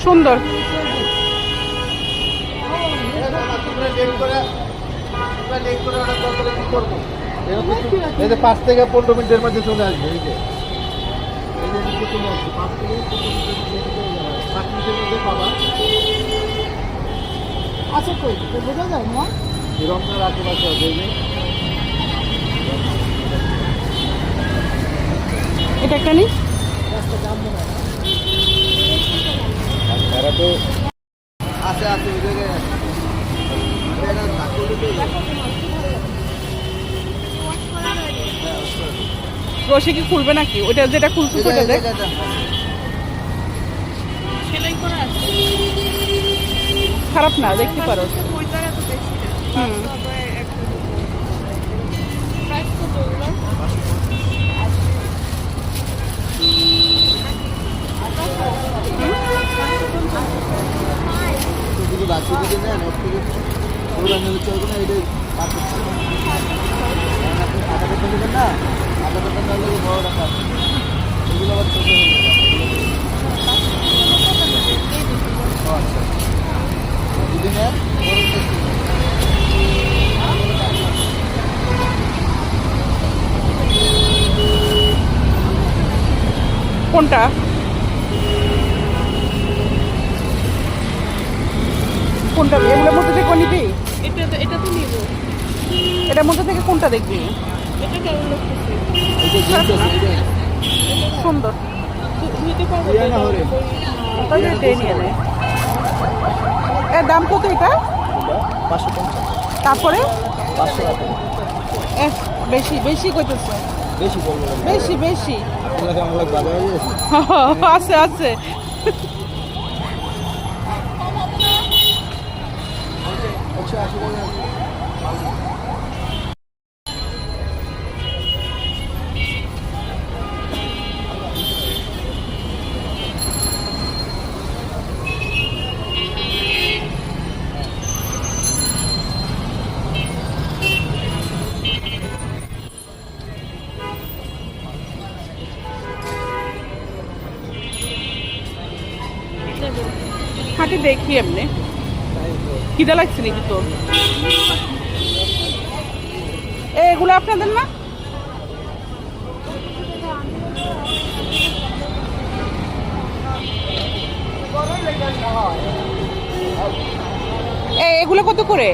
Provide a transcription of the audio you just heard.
সুন্দর। এই যে 5 থেকে 15 মিনিটের মধ্যে চলে আসবে। এই যে চলে আসবে 5 থেকে 15 মিনিটের মধ্যে পাবা। আচ্ছা কই বোঝা যায় না রমনার আশেপাশে আছে। এটা একটা নি তারা তো আছে আছে ওই জায়গায় রশি কি খুলবে নাকি? ওইটা যেটা খুলছে ওটা দেখ। খারাপ না, দেখতে পারো। হুম, যদি বাচ্চা দিকে নেন ওর থেকে ওরা নিয়ে চলবে না। এটাই আপনি আধা করতে দেবেন না, আধা করতে না হলে বড় রাখা এগুলো আবার ছোটো হয়ে যাবে। আচ্ছা যদি নেন কোনটা? কোনটা? এগুলোর মধ্যে থেকে নিবি? এটা তো নিব। এটার মধ্যে থেকে কোনটা দেখবি? এটা কেমন লাগতেছে? এই যে জিনিস আছে এটাই সুন্দর। ধুইতে পারবো ইয়া না হরে তাহলে এটাই নিয়ে নে। এর দাম কত এটা? 550 তারপরে 500 টাকা বেশি বেশি কইতেছে। বেশি বলবো না। বেশি বেশি আপনাকে আমার বাজারে গিয়েছে আছে আছে। আচ্ছা আসলে হাঁটি দেখি এমনি। খিদা লাগছে নাকি তোর? এগুলো আপনাদের না? এগুলো কত করে?